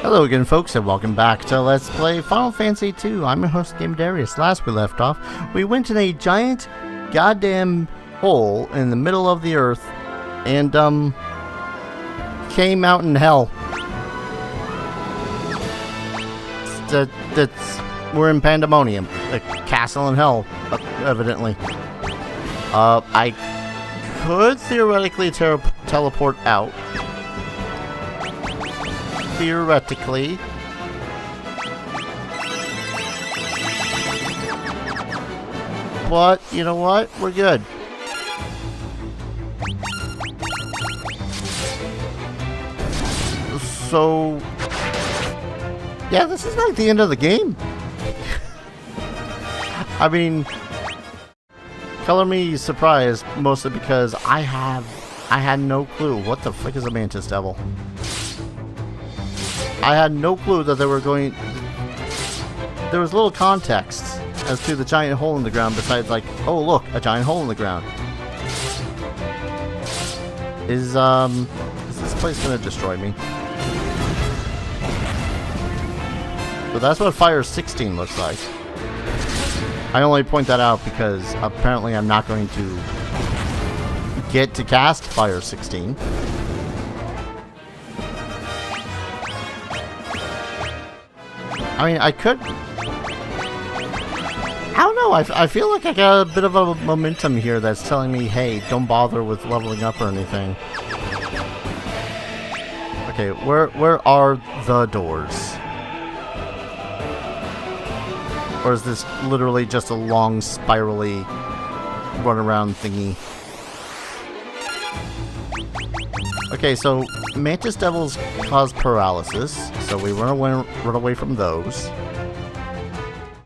Hello again, folks, and welcome back to Let's Play Final Fantasy II. I'm your host, Game Darius. Last we left off, we went in a giant goddamn hole in the middle of the earth and, came out in hell. We're in Pandemonium, a castle in hell, evidently. I could theoretically teleport out. Theoretically. But, you know what? We're good. So, yeah, this is like the end of the game. I mean, color me surprised, mostly because I had no clue. What the frick is a Mantis Devil? I had no clue that they were going... There was little context as to the giant hole in the ground besides like, oh look, a giant hole in the ground. Is this place gonna destroy me? So that's what Fire 16 looks like. I only point that out because apparently I'm not going to get to cast Fire 16. I mean, I could... I don't know, I feel like I got a bit of a momentum here that's telling me, hey, don't bother with leveling up or anything. Okay, where are the doors? Or is this literally just a long, spirally, run-around thingy? Okay, so Mantis Devils cause paralysis, so we run away from those.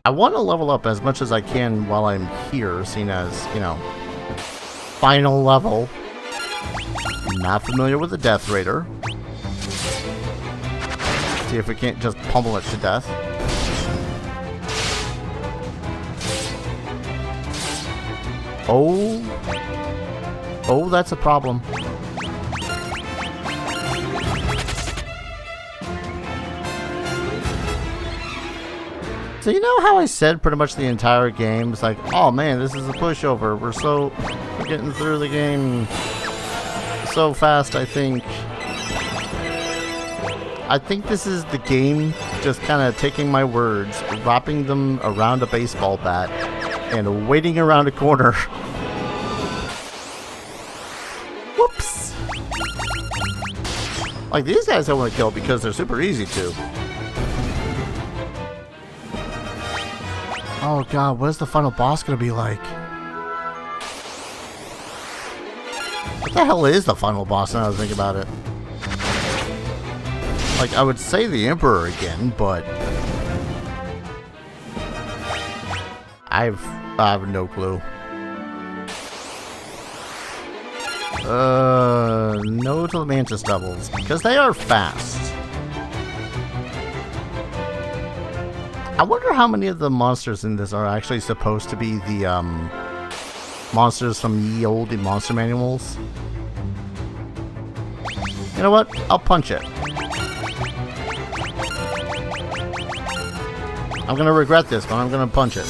I want to level up as much as I can while I'm here, seeing as, you know, final level. Not familiar with the Death Raider. See if we can't just pummel it to death. Oh, that's a problem. So you know how I said pretty much the entire game, it's like, oh man, this is a pushover. We're getting through the game so fast, I think. I think this is the game just kind of taking my words, wrapping them around a baseball bat, and waiting around a corner. Whoops! Like, these guys I want to kill because they're super easy to. Oh god, what is the final boss gonna be like? What the hell is the final boss now that I think about it? Like, I would say the Emperor again, but... I have no clue. No to the Mantis Devils, because they are fast. I wonder how many of the monsters in this are actually supposed to be the, monsters from ye olde monster manuals. You know what? I'll punch it. I'm gonna regret this, but I'm gonna punch it.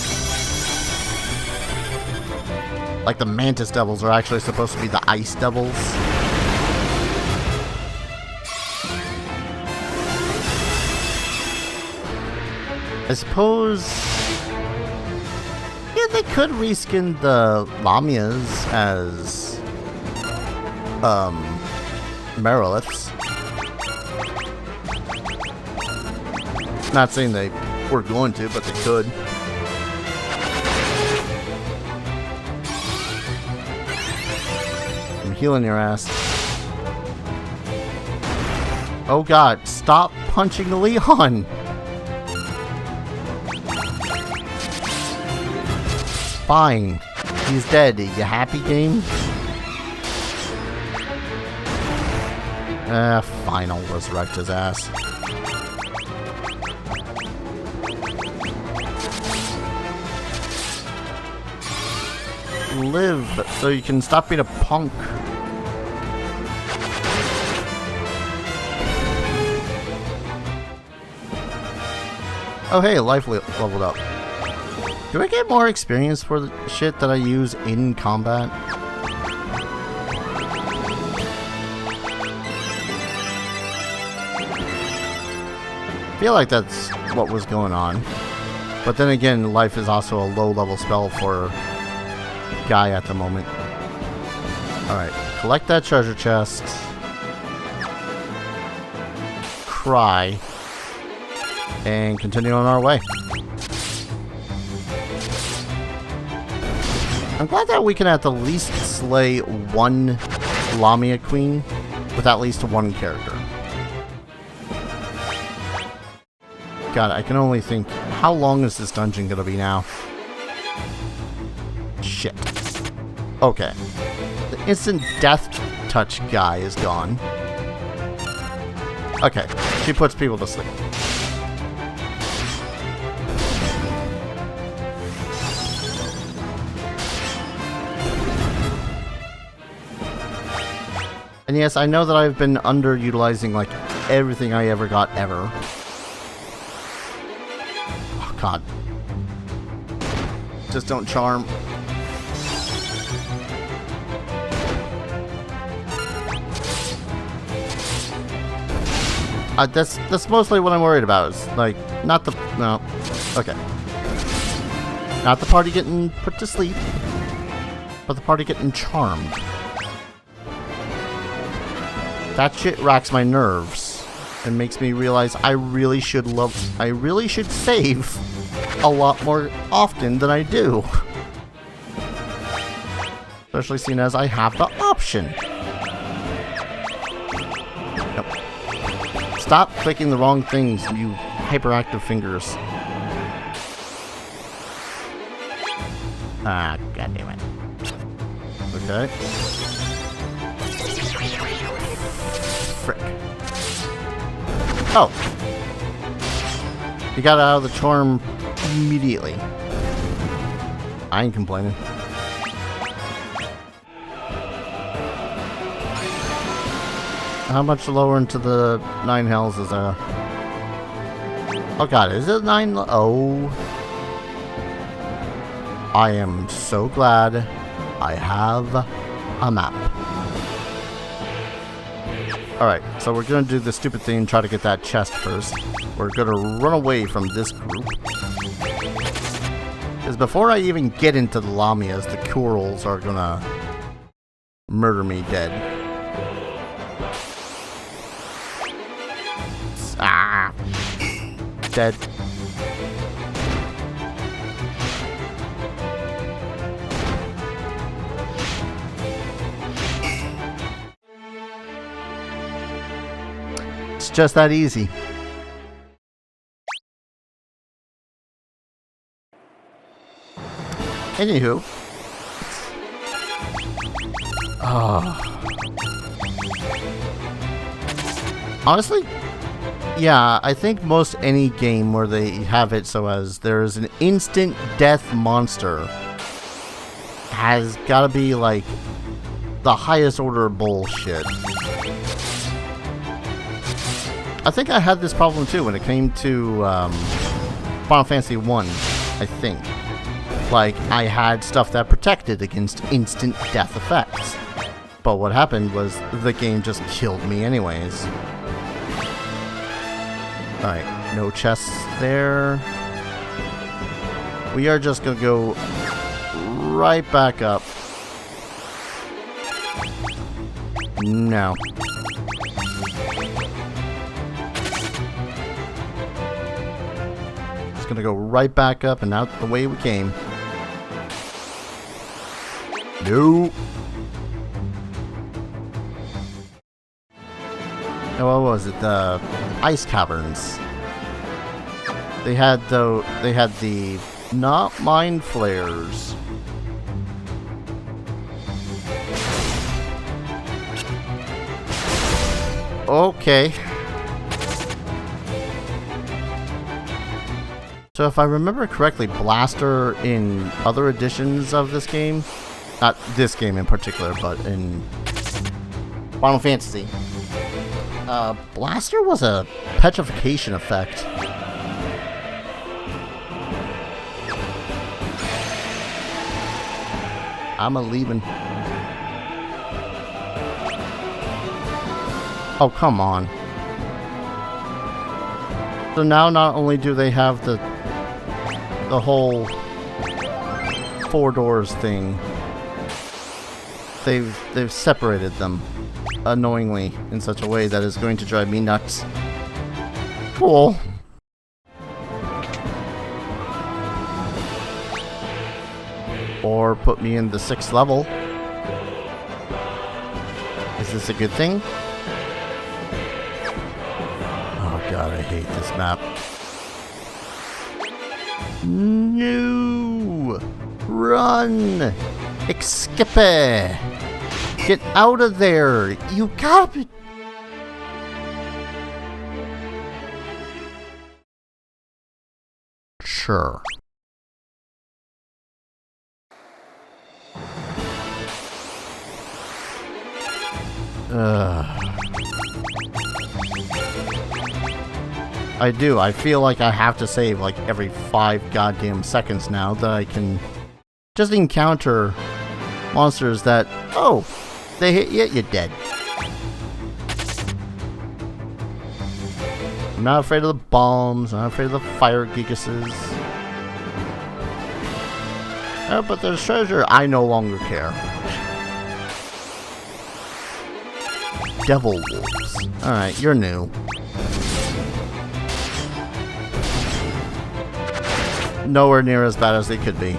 Like the Mantis Devils are actually supposed to be the Ice Devils. I suppose... Yeah, they could reskin the Lamias as... Meriliths. Not saying they were going to, but they could. I'm healing your ass. Oh god, stop punching the Leon! Fine. He's dead. Are you happy, game? Fine, I'll resurrect his ass. Live, so you can stop being a punk. Oh hey, life leveled up. Do I get more experience for the shit that I use in combat? I feel like that's what was going on. But then again, life is also a low-level spell for Guy at the moment. Alright, collect that treasure chest. Cry. And continue on our way. I'm glad that we can at the least slay one Lamia Queen with at least one character. God, I can only think, how long is this dungeon gonna be now? Shit. Okay. The instant death touch guy is gone. Okay, she puts people to sleep. And yes, I know that I've been underutilizing like everything I ever got ever. Oh god. Just don't charm. That's mostly what I'm worried about. Is like not the no. Okay. Not the party getting put to sleep, but the party getting charmed. That shit racks my nerves and makes me realize I really should save a lot more often than I do. Especially seeing as I have the option. Yep. Stop clicking the wrong things, you hyperactive fingers. Ah, goddammit. Okay. Frick. Oh. You got out of the charm immediately. I ain't complaining. How much lower into the 9 hells is there? Oh god, is it 9? Oh. I am so glad I have a map. Alright, so we're gonna do the stupid thing and try to get that chest first. We're gonna run away from this group. Because before I even get into the Lamias, the Corals are gonna murder me dead. Ah! Dead. It's just that easy. Anywho. Honestly, yeah, I think most any game where they have it so as there's an instant death monster has gotta be like the highest order of bullshit. I think I had this problem too when it came to Final Fantasy 1, I think. Like, I had stuff that protected against instant death effects. But what happened was the game just killed me anyways. Alright, no chests there. We are just gonna go right back up. No. Just gonna go right back up and out the way we came. No. Oh, what was it? The ice caverns. They had the not mind flares. Okay. So if I remember correctly, Blaster in other editions of this game, not this game in particular, but in Final Fantasy, Blaster was a petrification effect. I'm a leaving. Oh, come on. So now not only do they have the whole 4 doors thing, they've separated them annoyingly in such a way that is going to drive me nuts. Cool. Or put me in the 6th level. Is this a good thing? Oh god, I hate this map. No! Run! Escape! Get out of there! You gotta be... Sure. I do. I feel like I have to save like every 5 goddamn seconds now that I can just encounter monsters that, oh, they hit you, you're dead. I'm not afraid of the bombs, I'm not afraid of the fire gigases. Oh, but there's treasure. I no longer care. Devil wolves. Alright, you're new. Nowhere near as bad as they could be.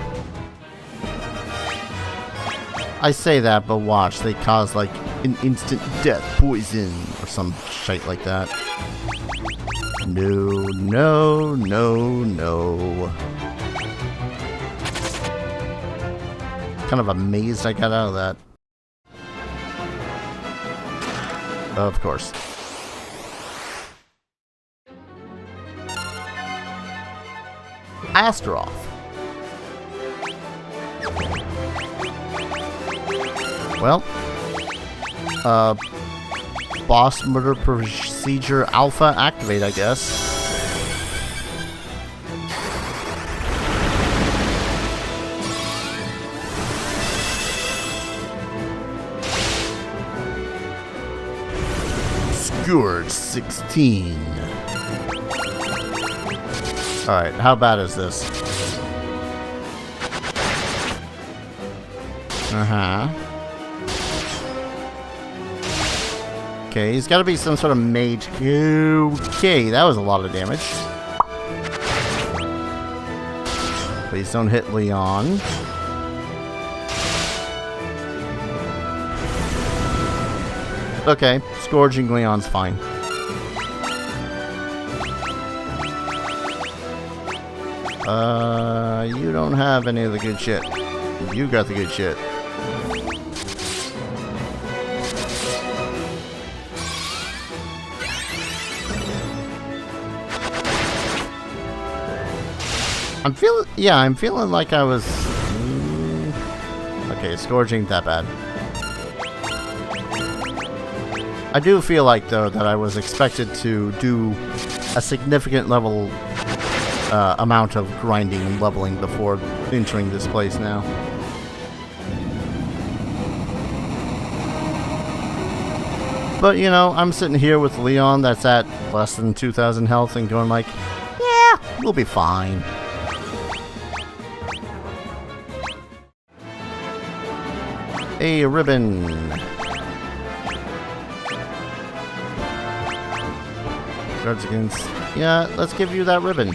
I say that, but watch, they cause like an instant death poison or some shite like that. No, no, no, no. Kind of amazed I got out of that. Of course. Astaroth. Well, boss murder procedure alpha activate, I guess. Scored 16. Alright, how bad is this? Okay, he's gotta be some sort of mage. Okay, that was a lot of damage. Please don't hit Leon. Okay, scourging Leon's fine. You don't have any of the good shit. You got the good shit. I'm feeling like I was... Okay, scourging that bad. I do feel like, though, that I was expected to do a significant level amount of grinding and leveling before entering this place now. But, you know, I'm sitting here with Leon that's at less than 2,000 health and going like, yeah, we'll be fine. A ribbon. Guards against... Yeah, let's give you that ribbon.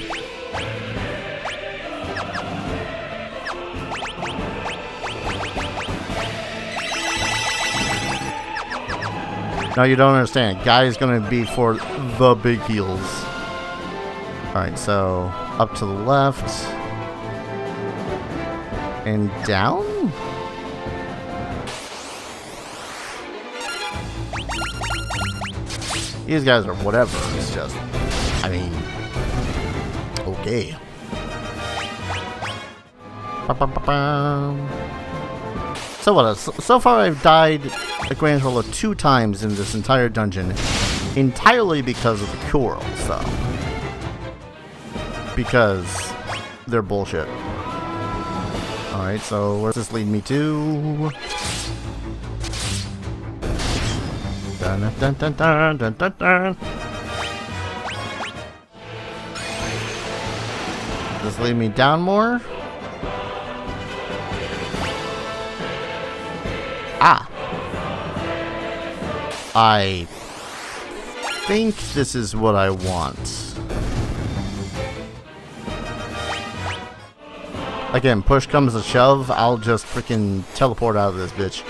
No, you don't understand. Guy is going to be for the big heals. Alright, so up to the left. And down? These guys are whatever. It's just... I mean... Okay. So what? So far I've died a grand total of 2 times in this entire dungeon. Entirely because of the corals, though. Because they're bullshit. Alright, so where does this lead me to? Dun dun dun dun dun dun dun. Does this lead me down more? Ah! I think this is what I want. Again, push comes to shove, I'll just freaking teleport out of this bitch.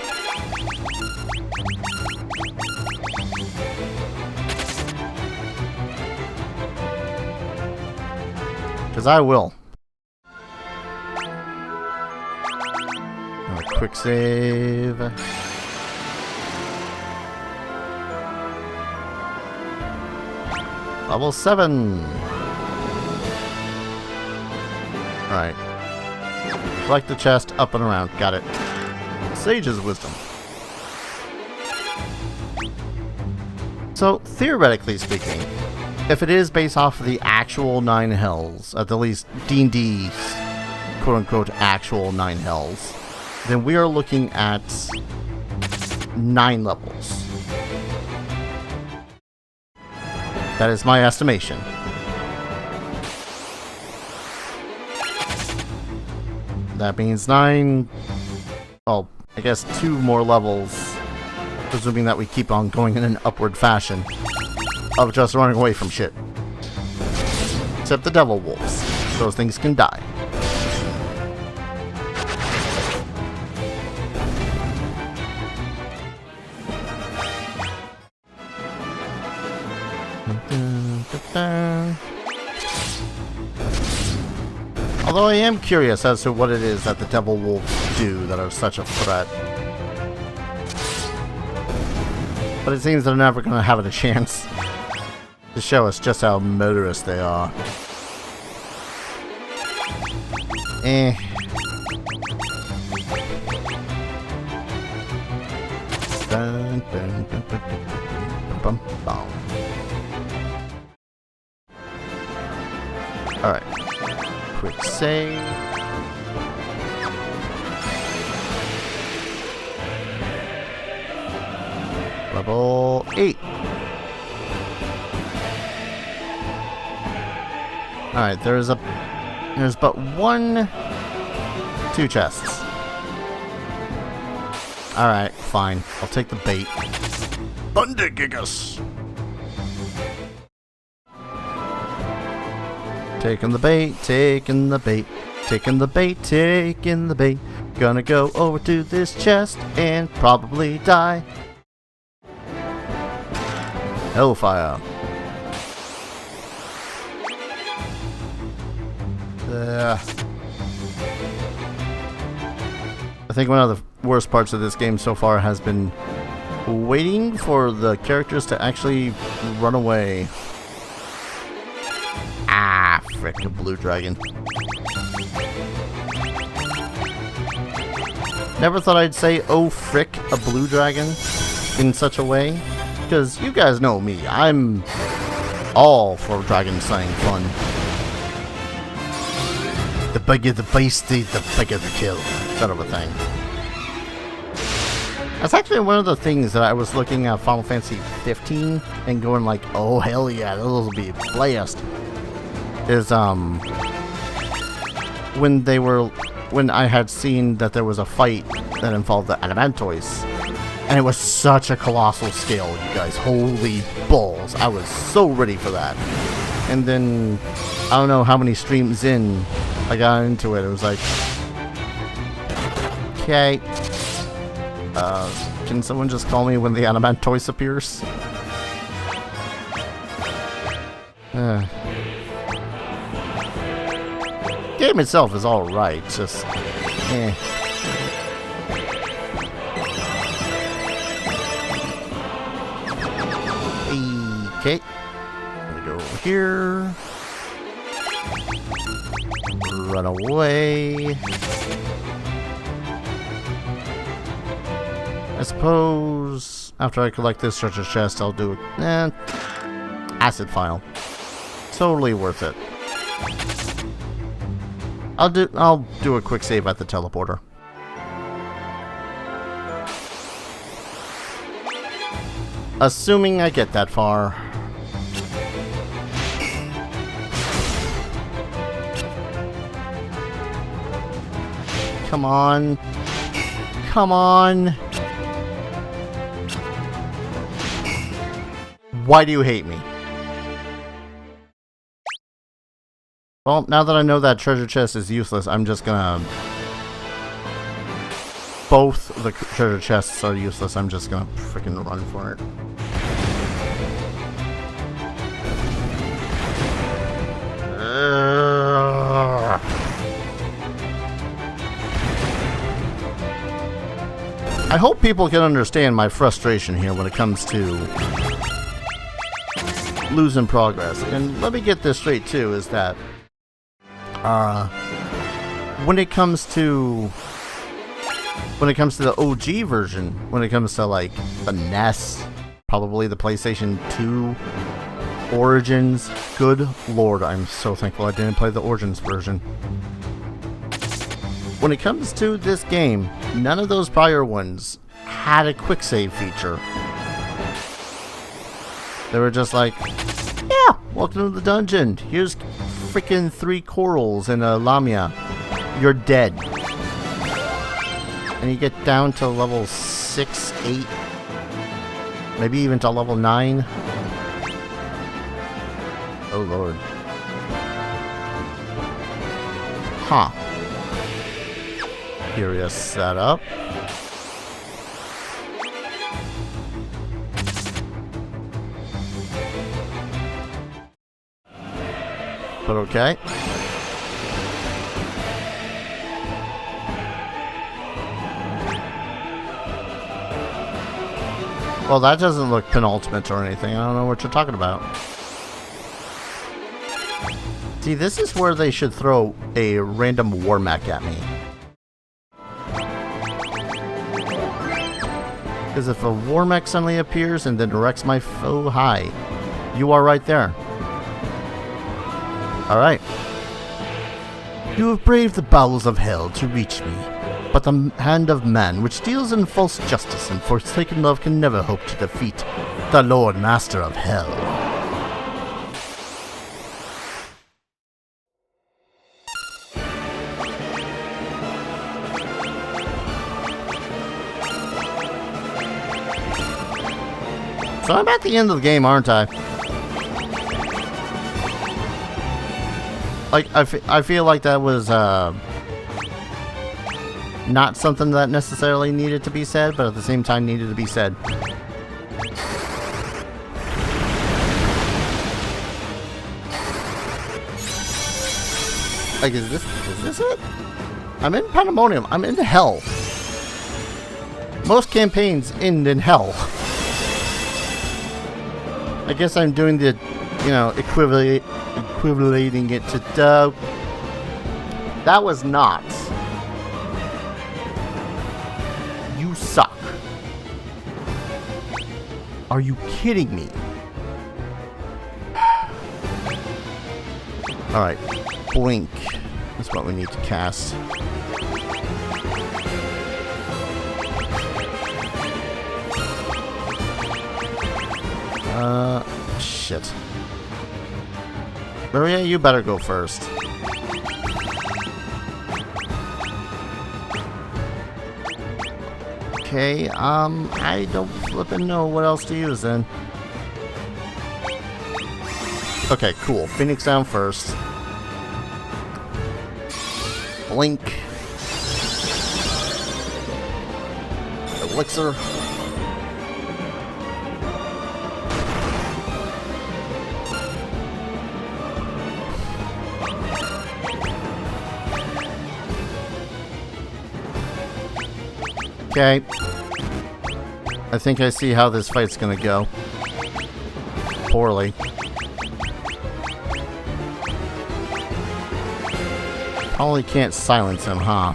Because I will. Quick save. Level 7. Alright. Collect the chest, up and around. Got it. Sage's Wisdom. So, theoretically speaking, if it is based off of the actual 9 hells, at the least D&D's quote-unquote actual 9 hells, then we are looking at 9 levels. That is my estimation. That means 9... well, I guess 2 more levels, presuming that we keep on going in an upward fashion of just running away from shit. Except the devil wolves. Those things can die. Although I am curious as to what it is that the devil wolves do that are such a threat. But it seems they're never going to have a chance to show us just how murderous they are. Dun, dun, dun, dun, dun, dun, dun, alright. Quick save. Level 8. Alright, there's but 2 chests. Alright, fine. I'll take the bait. Bundigigus! Taking the bait, taking the bait, taking the bait, taking the bait. Gonna go over to this chest and probably die. Hellfire. I think one of the worst parts of this game so far has been waiting for the characters to actually run away. Ah, frick, a blue dragon. Never thought I'd say, oh frick, a blue dragon in such a way. Because you guys know me, I'm all for dragon slaying fun. The bigger the beastie, the bigger the kill. Sort of a thing. That's actually one of the things that I was looking at Final Fantasy 15 and going like, oh hell yeah, those will be blast. Is when I had seen that there was a fight that involved the Elementoids, and it was such a colossal scale, you guys, holy balls, I was so ready for that. And then I don't know how many streams in I got into it. It was like, okay, can someone just call me when the Elementoid appears? Game itself is alright, just Okay, we go over here. Run away. I suppose after I collect this treasure chest, I'll do acid file. Totally worth it. I'll do a quick save at the teleporter. Assuming I get that far. Come on. Come on. Why do you hate me? Well, now that I know that treasure chest is useless, I'm just gonna... Both the treasure chests are useless, I'm just gonna freaking run for it. I hope people can understand my frustration here when it comes to losing progress. And let me get this straight too, is that when it comes to the OG version, when it comes to like the NES, probably the PlayStation 2, Origins, good lord, I'm so thankful I didn't play the Origins version. When it comes to this game, none of those prior ones had a quick save feature. They were just like, yeah, welcome to the dungeon. Here's freaking 3 corals and a lamia. You're dead. And you get down to level 6, 8, maybe even to level 9. Oh lord. Huh. Curious setup. But okay. Well, that doesn't look penultimate or anything. I don't know what you're talking about. See, this is where they should throw a random war mech at me. Because if a war mech suddenly appears and then directs my foe, hi, you are right there. Alright. You have braved the bowels of hell to reach me, but the hand of man, which deals in false justice and forsaken love, can never hope to defeat the Lord Master of Hell. So I'm at the end of the game, aren't I? Like, I feel like that was, not something that necessarily needed to be said, but at the same time needed to be said. Like, is this it? I'm in Pandemonium. I'm in hell. Most campaigns end in hell. I guess I'm doing the, you know, equivalating it to that was not. You suck. Are you kidding me? Alright, blink is what we need to cast. Shit. Maria, you better go first. Okay, I don't flippin' know what else to use then. Okay, cool. Phoenix down first. Blink. Elixir. Okay. I think I see how this fight's gonna go. Poorly. Probably can't silence him, huh?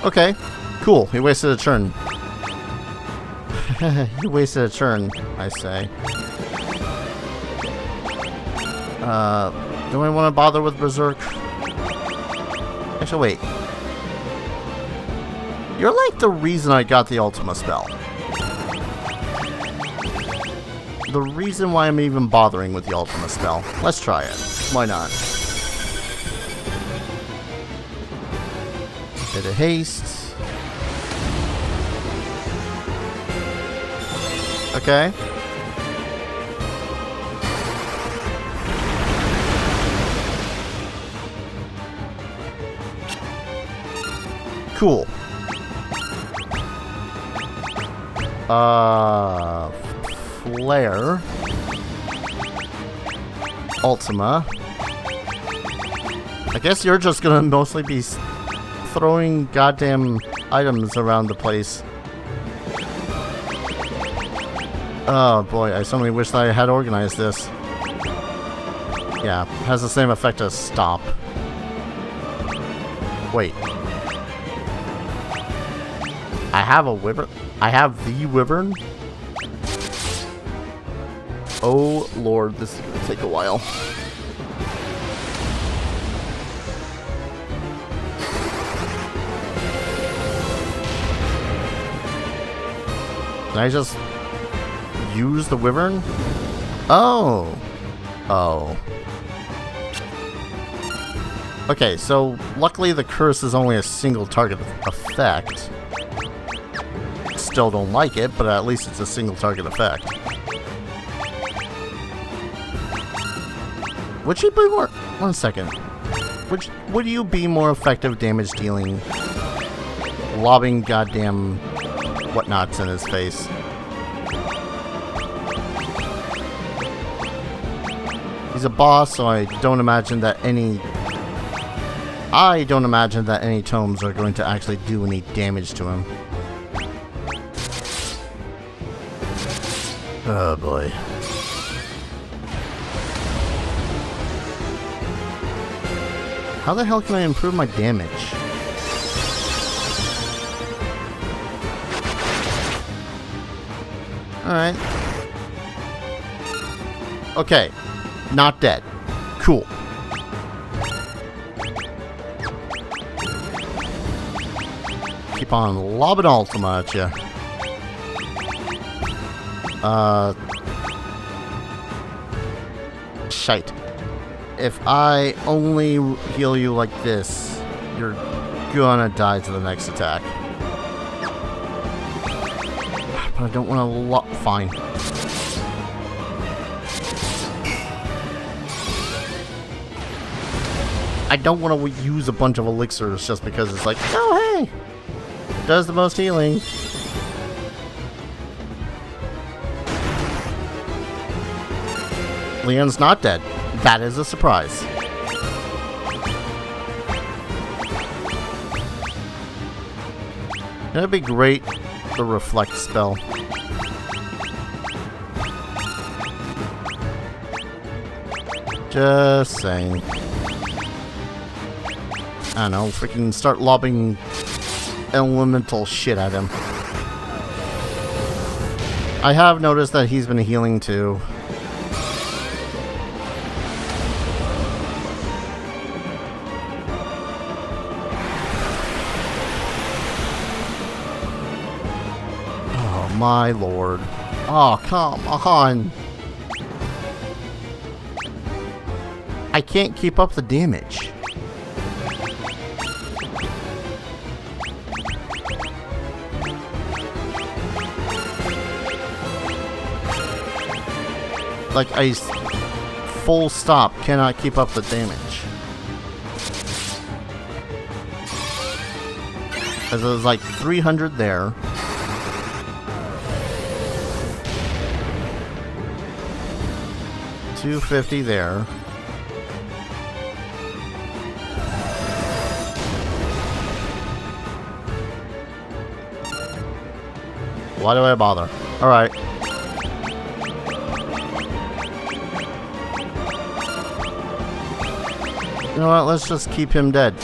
Okay, cool. He wasted a turn. He wasted a turn, I say. Do I want to bother with Berserk? Actually, wait. You're like the reason I got the Ultima spell. The reason why I'm even bothering with the Ultima spell. Let's try it. Why not? Bit of haste. Okay. Cool. Flare. Ultima. I guess you're just gonna mostly be throwing goddamn items around the place. Oh boy, I suddenly wish that I had organized this. Yeah, has the same effect as stop. Wait. I have a wyvern? I have the wyvern? Oh lord, this is gonna take a while. Can I just use the wyvern? Oh. Oh. Okay, so luckily the curse is only a single target effect. Still don't like it, but at least it's a single target effect. Would you be more... One second. Would you be more effective damage dealing lobbing goddamn whatnots in his face? He's a boss, so I don't imagine that any tomes are going to actually do any damage to him. Oh boy. How the hell can I improve my damage? Alright. Okay. Not dead. Cool. Keep on lobbing Ultima at you. Shite. If I only heal you like this, you're gonna die to the next attack. But I don't want to fine. I don't want to use a bunch of elixirs just because it's like, oh hey! Does the most healing. Leon's not dead. That is a surprise. That'd be great, the reflect spell. Just saying. I don't know, freaking start lobbing elemental shit at him. I have noticed that he's been healing too. My lord. Oh, come on. I can't keep up the damage. Like, I full stop cannot keep up the damage. Because it was like 300 there. 250 there. Why do I bother? Alright. You know what? Let's just keep him dead.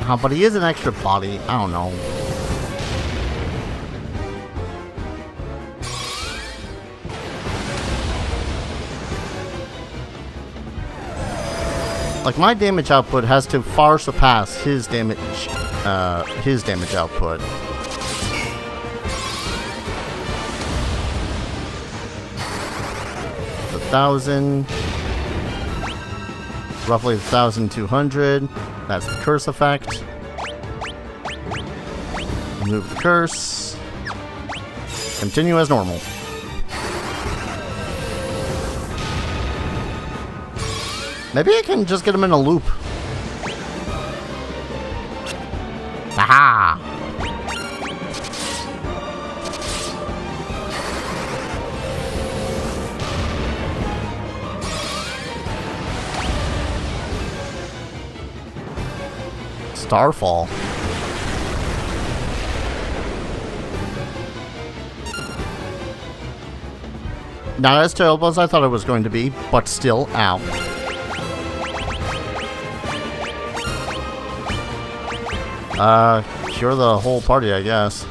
But he is an extra body. I don't know. Like, my damage output has to far surpass his damage output. It's 1,000. Roughly 1,200. That's the curse effect. Remove the curse. Continue as normal. Maybe I can just get him in a loop. Aha! Starfall. Not as terrible as I thought it was going to be, but still, ow. Cure the whole party, I guess.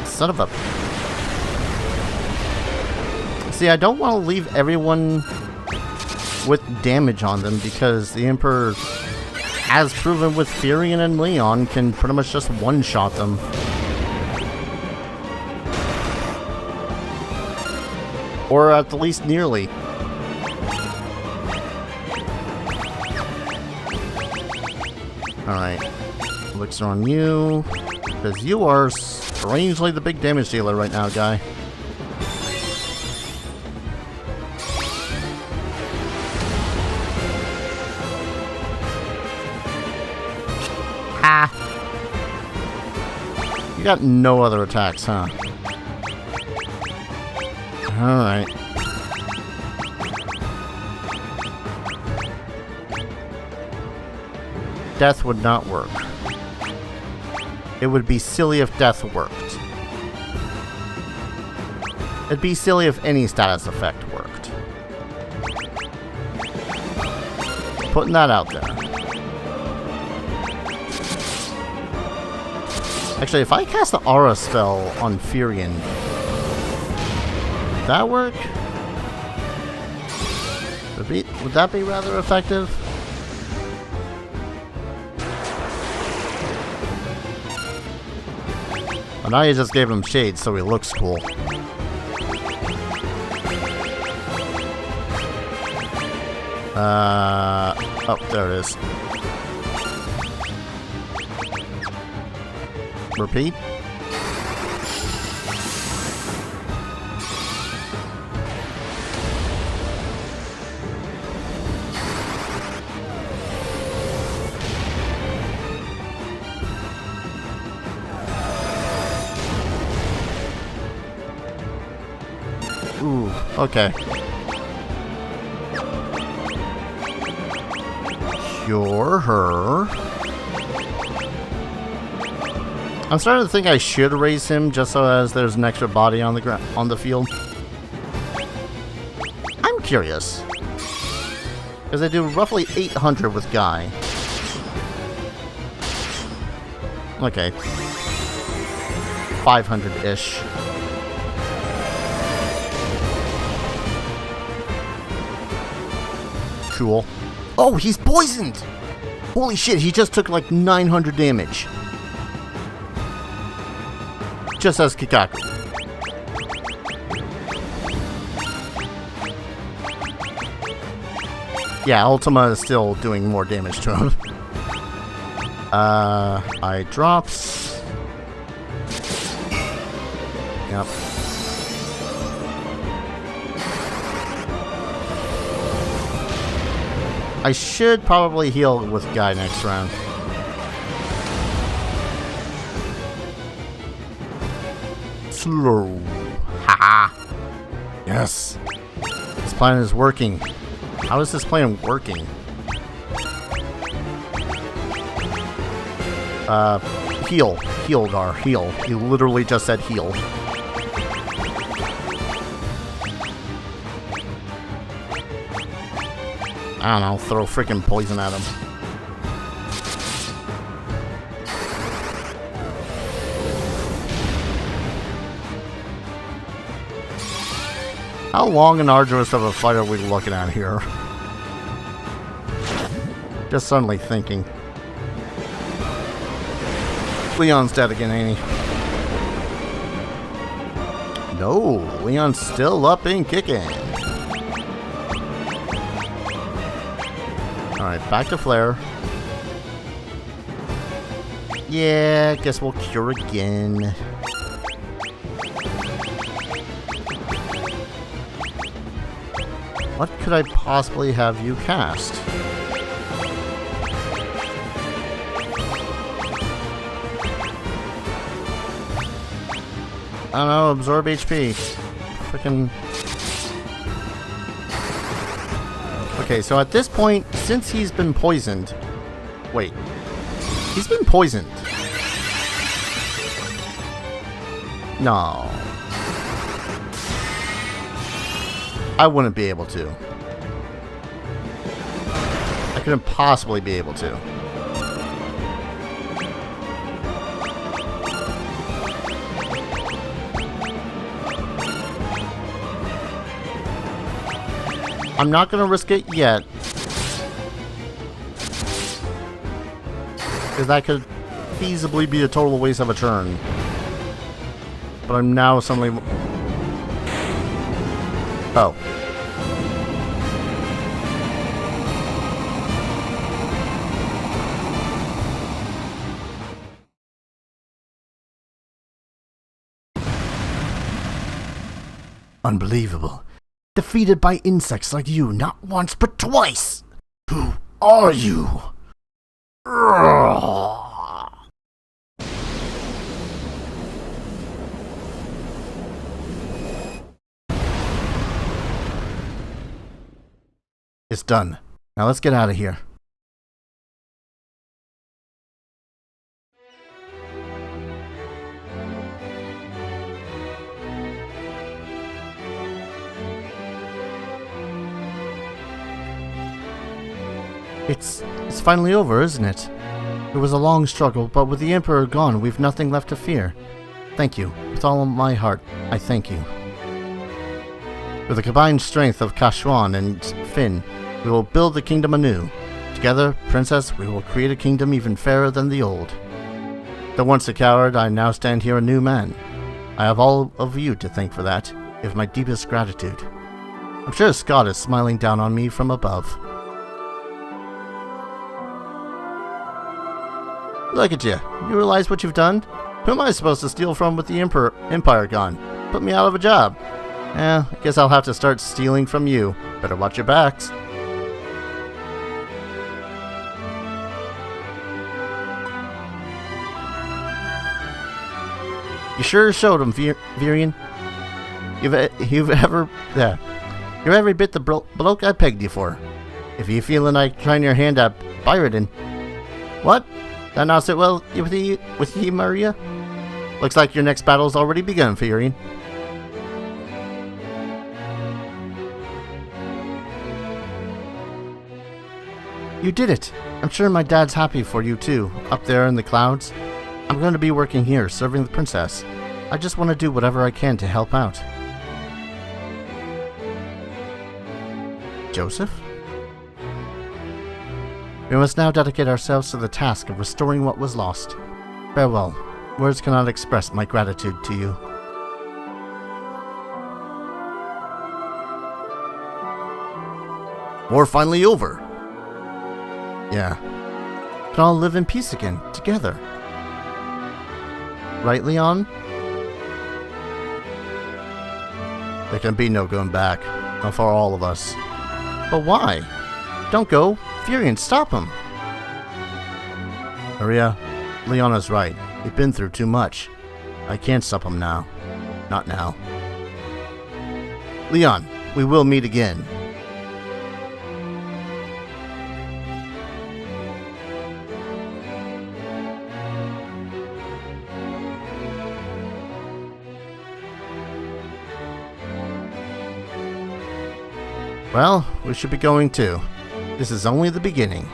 Son of a... See, I don't want to leave everyone with damage on them because the Emperor, as proven with Furion and Leon, can pretty much just one-shot them. Or at the least nearly. Alright. Elixir on you. Because you are strangely the big damage dealer right now, guy. Ah! You got no other attacks, huh? Alright. Death would not work. It would be silly if death worked. It'd be silly if any status effect worked. Putting that out there. Actually, if I cast the Aura spell on Furion, would that work? Would that be rather effective? Well, now you just gave him shades, so he looks cool. Oh, there it is. Repeat. Ooh, okay. Cure her. I'm starting to think I should raise him just so as there's an extra body on the field. I'm curious. Because I do roughly 800 with Guy. Okay. 500-ish. Cool. Oh, he's poisoned! Holy shit, he just took like 900 damage. Just as Kikaku. Yeah, Ultima is still doing more damage to him. I drops. Yep. I should probably heal with Guy next round. Slow. Haha. Yes. This plan is working. How is this plan working? Heal. Heal, Gar. Heal. He literally just said heal. I don't know, throw freaking poison at him. How long and arduous of a fight are we looking at here? Just suddenly thinking. Leon's dead again, ain't he? No, Leon's still up and kicking. Alright, back to Flare. Yeah, guess we'll cure again. What could I possibly have you cast? I don't know, absorb HP. Frickin'. Okay, so at this point, since he's been poisoned... Wait. He's been poisoned. No. I wouldn't be able to. I couldn't possibly be able to. I'm not going to risk it yet. Because that could feasibly be a total waste of a turn. But I'm now suddenly... Oh. Unbelievable. Defeated by insects like you, not once but twice! Who are you? It's done. Now let's get out of here. It's finally over, isn't it? It was a long struggle, but with the Emperor gone, we've nothing left to fear. Thank you. With all of my heart, I thank you. With the combined strength of Kashuan and Finn, we will build the kingdom anew. Together, Princess, we will create a kingdom even fairer than the old. Though once a coward, I now stand here a new man. I have all of you to thank for that. Give my deepest gratitude. I'm sure Scott is smiling down on me from above. Look at you. You realize what you've done? Who am I supposed to steal from with the Empire gone? Put me out of a job. I guess I'll have to start stealing from you. Better watch your backs. You sure showed him, Virian. You're every bit the bloke I pegged you for. If you feeling like trying your hand at pirating. What? That not sit well with you, Maria? Looks like your next battle's already begun, Furion. You did it! I'm sure my dad's happy for you too, up there in the clouds. I'm going to be working here, serving the princess. I just want to do whatever I can to help out. Joseph? We must now dedicate ourselves to the task of restoring what was lost. Farewell. Words cannot express my gratitude to you. War finally over. Yeah. Can all live in peace again, together. Right, Leon? There can be no going back. Not for all of us. But why? Don't go. Furion, stop him! Maria, Leona's right. We've been through too much. I can't stop him now. Not now. Leon, we will meet again. Well, we should be going too. This is only the beginning.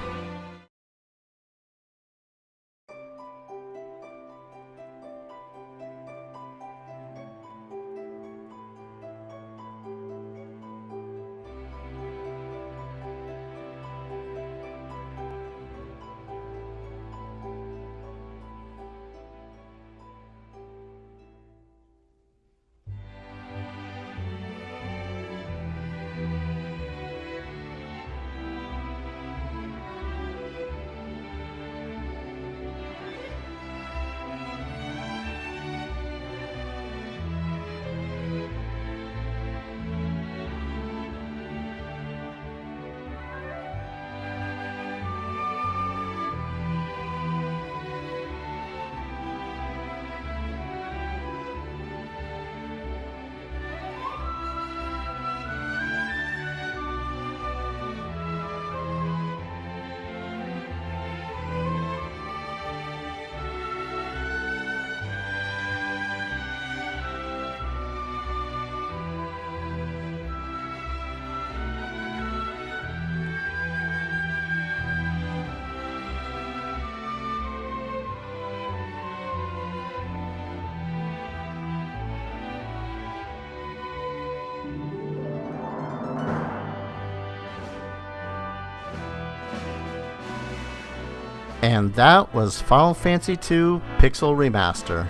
And that was Final Fantasy II Pixel Remaster.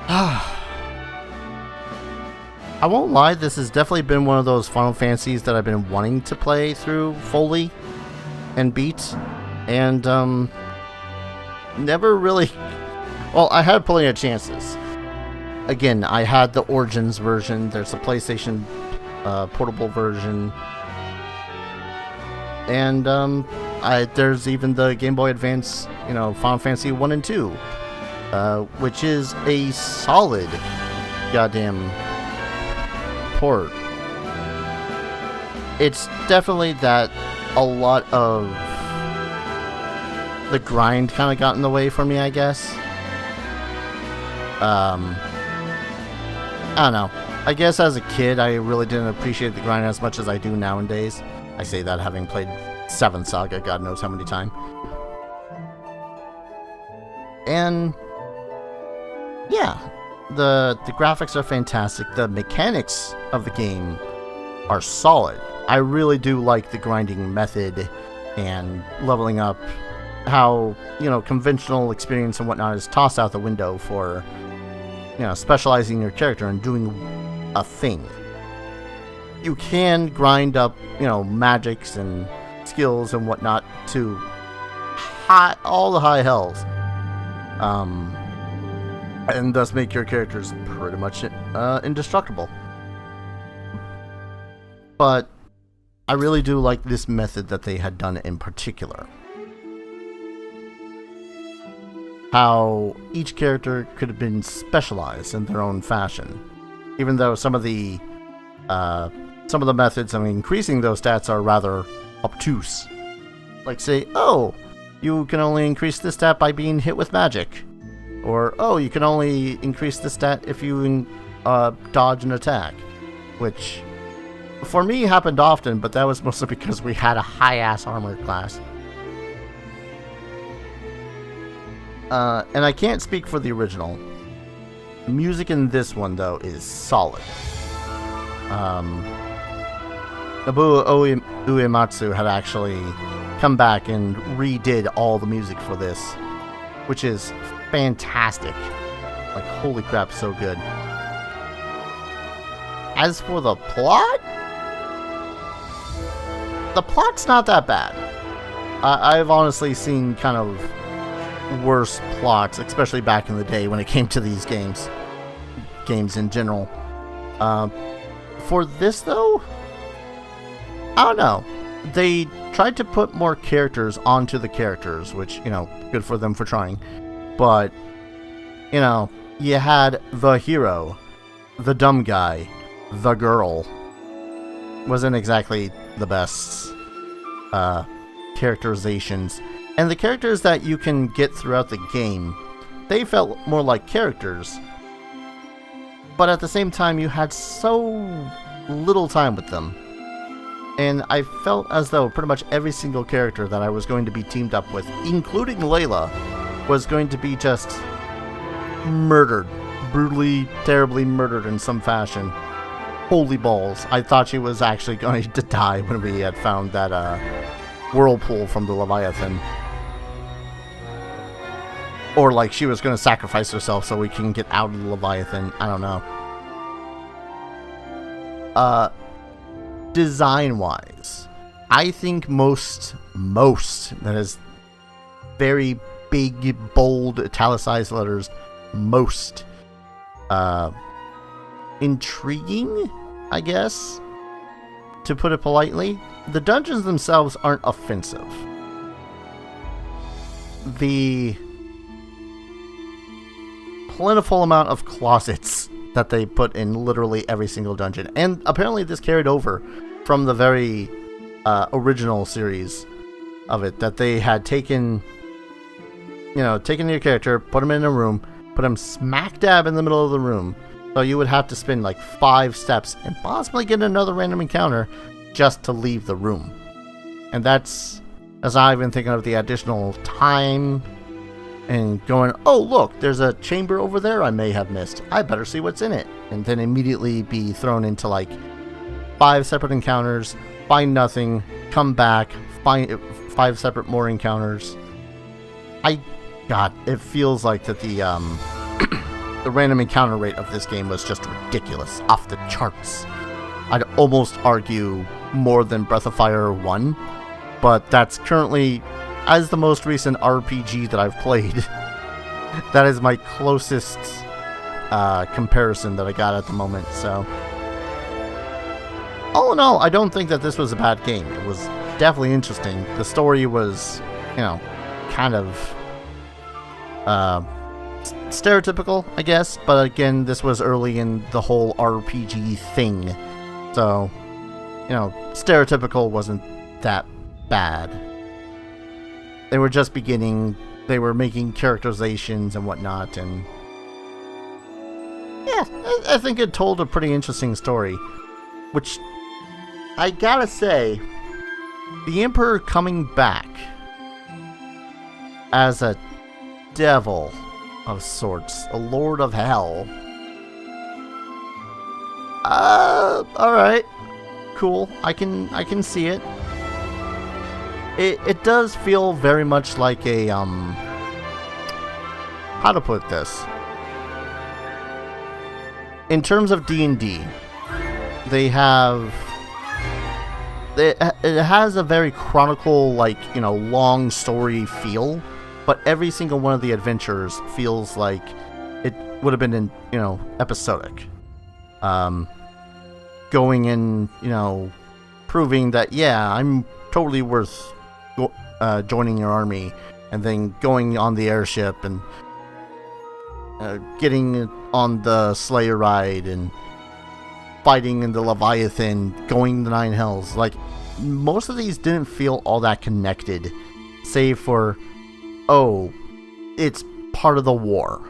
I won't lie, this has definitely been one of those Final Fantasies that I've been wanting to play through fully and beat. And, never really... Well, I had plenty of chances. Again, I had the Origins version, there's a PlayStation portable version. And there's even the Game Boy Advance, Final Fantasy 1 and 2, which is a solid goddamn port. It's definitely that a lot of the grind kind of got in the way for me, I guess. I don't know. I guess as a kid, I really didn't appreciate the grind as much as I do nowadays. I say that having played 7th Saga, God knows how many times. And yeah, the graphics are fantastic. The mechanics of the game are solid. I really do like the grinding method and leveling up. How, conventional experience and whatnot is tossed out the window for, specializing your character and doing a thing. You can grind up, magics and skills and whatnot to all the high hells. And thus make your characters pretty much indestructible. But I really do like this method that they had done in particular. How each character could have been specialized in their own fashion. Even though some of the methods of increasing those stats are rather obtuse. Like say, oh, you can only increase this stat by being hit with magic. Or, oh, you can only increase the stat if you dodge an attack. Which, for me, happened often, but that was mostly because we had a high-ass armor class. And I can't speak for the original. The music in this one, though, is solid. Nobuo Uematsu had actually come back and redid all the music for this, which is fantastic. Like, holy crap, so good. As for the plot's not that bad. I've honestly seen kind of worse plots, especially back in the day when it came to these games in general. For this, though, I don't know. They tried to put more characters onto the characters, which, good for them for trying. But, you had the hero, the dumb guy, the girl. Wasn't exactly the best characterizations. And the characters that you can get throughout the game, they felt more like characters. But at the same time, you had so little time with them. And I felt as though pretty much every single character that I was going to be teamed up with, including Layla, was going to be just murdered. Brutally, terribly murdered in some fashion. Holy balls. I thought she was actually going to die when we had found that whirlpool from the Leviathan. Or like she was going to sacrifice herself so we can get out of the Leviathan. I don't know. Design-wise, I think most, that is very big, bold, italicized letters, most intriguing, I guess, to put it politely. The dungeons themselves aren't offensive. The plentiful amount of closets that they put in literally every single dungeon, and apparently this carried over from the very original series of it, that they had taken your character, put him in a room, put him smack dab in the middle of the room, so you would have to spend like 5 steps and possibly get another random encounter just to leave the room. And that's, as I've been thinking of the additional time and going, oh look, there's a chamber over there I may have missed. I better see what's in it. And then immediately be thrown into like 5 separate encounters, find nothing, come back, find 5 separate more encounters. God, it feels like that the random encounter rate of this game was just ridiculous, off the charts. I'd almost argue more than Breath of Fire 1, but that's currently, as the most recent RPG that I've played, that is my closest comparison that I got at the moment. So, all in all, I don't think that this was a bad game. It was definitely interesting. The story was, kind of stereotypical, I guess, but again, this was early in the whole RPG thing, so, stereotypical wasn't that bad. They were just beginning, they were making characterizations and whatnot, and yeah, I think it told a pretty interesting story, which, I gotta say, the Emperor coming back as a devil of sorts, a lord of hell. Alright. Cool. I can see it. It does feel very much like a, how to put this? In terms of D&D, it has a very chronicle, long story feel, but every single one of the adventures feels like it would have been episodic. Going in, proving that, yeah, I'm totally worth joining your army, and then going on the airship and getting on the Slayer ride and fighting in the Leviathan, going the 9 Hells. Like, most of these didn't feel all that connected, save for, oh, it's part of the war.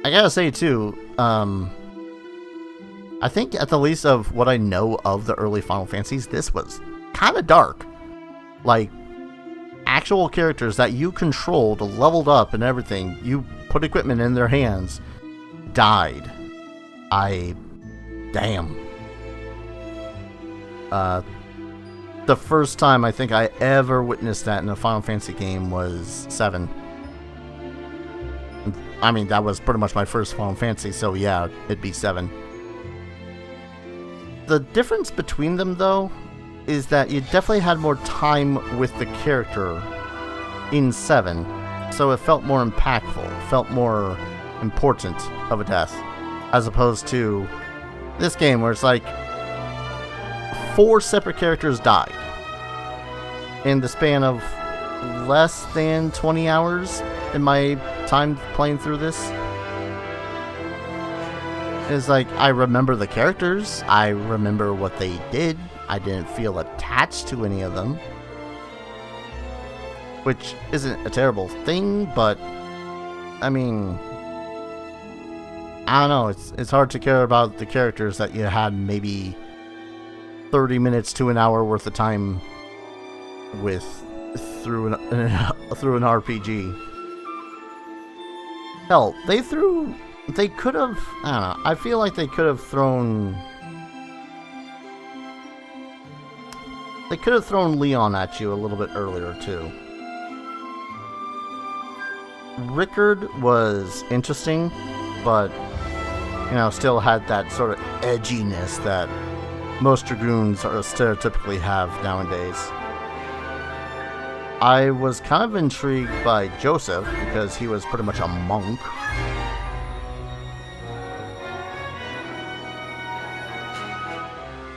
I gotta say, too, I think at the least of what I know of the early Final Fantasies, this was kind of dark. Like, actual characters that you controlled, leveled up and everything, you put equipment in their hands, died. Damn. The first time I think I ever witnessed that in a Final Fantasy game was 7. I mean, that was pretty much my first Final Fantasy, so yeah, it'd be 7. The difference between them, though, is that you definitely had more time with the character in 7, so it felt more impactful, felt more important of a death, as opposed to this game where it's like 4 separate characters died in the span of less than 20 hours in my time playing through this. It's like, I remember the characters, I remember what they did, I didn't feel attached to any of them, which isn't a terrible thing, but I mean, I don't know, it's hard to care about the characters that you had maybe 30 minutes to an hour worth of time with through an RPG. Hell, they could have, I don't know, I feel like they could have thrown Leon at you a little bit earlier too. Rickard was interesting, but still had that sort of edginess that most Dragoons stereotypically have nowadays. I was kind of intrigued by Joseph because he was pretty much a monk.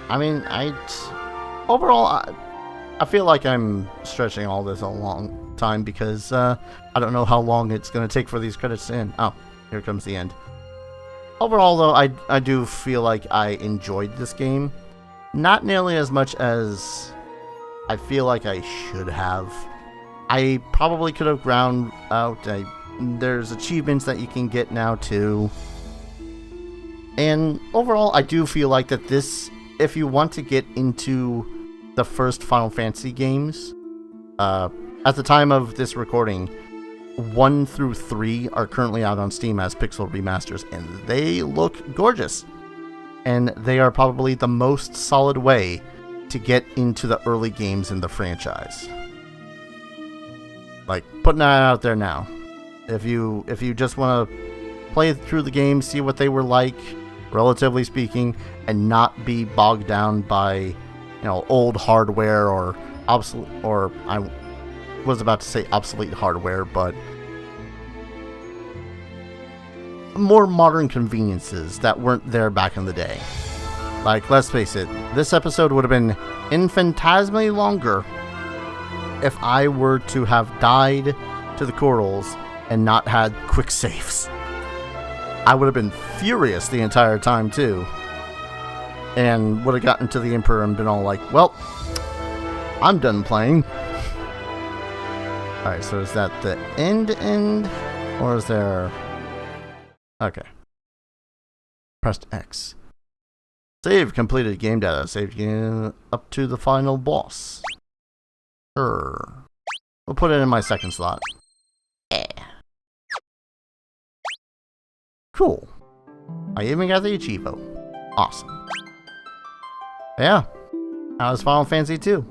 I mean, overall, I feel like I'm stretching all this a long time because I don't know how long it's going to take for these credits to end. Oh, here comes the end. Overall, though, I do feel like I enjoyed this game. Not nearly as much as I feel like I should have. I probably could have ground out. There's achievements that you can get now, too. And overall, I do feel like that this, if you want to get into the first Final Fantasy games, at the time of this recording, 1 through 3 are currently out on Steam as pixel remasters, and they look gorgeous. And they are probably the most solid way to get into the early games in the franchise. Like, putting that out there now. If you just want to play through the game, see what they were like, relatively speaking, and not be bogged down by, old hardware or obsolete, or I was about to say obsolete hardware, but more modern conveniences that weren't there back in the day. Like, let's face it, this episode would have been infinitesimally longer if I were to have died to the corals and not had quick saves. I would have been furious the entire time too, and would have gotten to the Emperor and been all like, well, I'm done playing. Alright, so is that the end, or is there... Okay. Pressed X. Save completed game data. Save game up to the final boss. Sure. We'll put it in my second slot. Yeah. Cool. I even got the Achievo. Awesome. Yeah. How was Final Fantasy 2?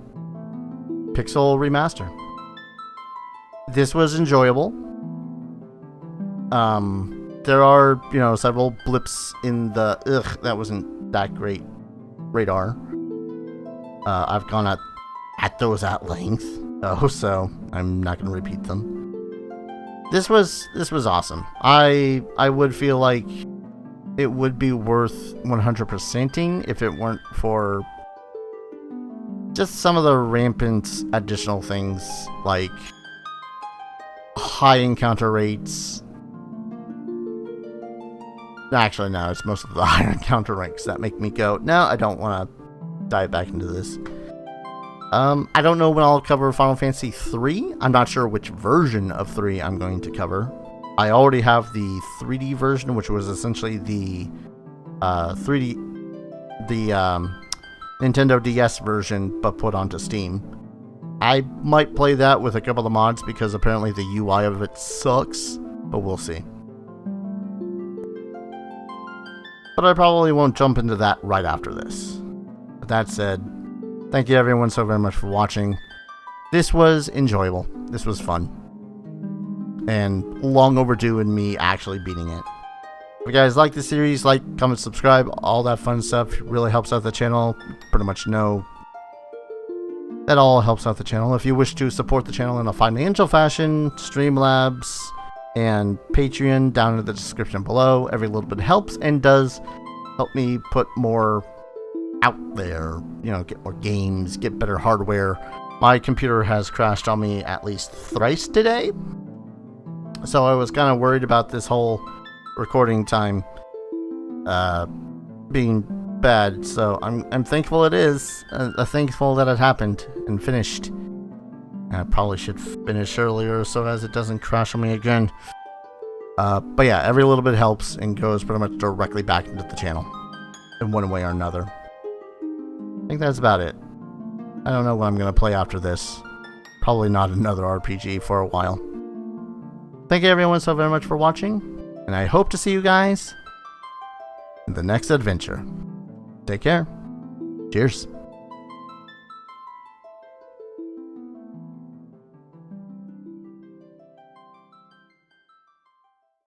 Pixel Remaster. This was enjoyable. There are, several blips in the that wasn't that great radar. I've gone at those at length, so I'm not going to repeat them. This was awesome. I would feel like it would be worth 100%ing if it weren't for just some of the rampant additional things like high encounter rates. Actually, no, it's most of the higher encounter ranks that make me go, no, I don't want to dive back into this. I don't know when I'll cover Final Fantasy 3. I'm not sure which version of 3 I'm going to cover. I already have the 3D version, which was essentially the Nintendo DS version, but put onto Steam. I might play that with a couple of mods because apparently the UI of it sucks, but we'll see. But I probably won't jump into that right after this. With that said, thank you everyone so very much for watching. This was enjoyable. This was fun. And long overdue in me actually beating it. If you guys like the series, like, comment, subscribe, all that fun stuff really helps out the channel. Pretty much know that all helps out the channel. If you wish to support the channel in a financial fashion, Streamlabs and Patreon down in the description below. Every little bit helps and does help me put more out there, get more games, get better hardware. My computer has crashed on me at least thrice today, so I was kind of worried about this whole recording time being bad. So I'm thankful it is. Thankful that it happened and finished. I probably should finish earlier so as it doesn't crash on me again. But yeah, every little bit helps and goes pretty much directly back into the channel in one way or another. I think that's about it. I don't know what I'm going to play after this. Probably not another RPG for a while. Thank you everyone so very much for watching, and I hope to see you guys in the next adventure. Take care. Cheers.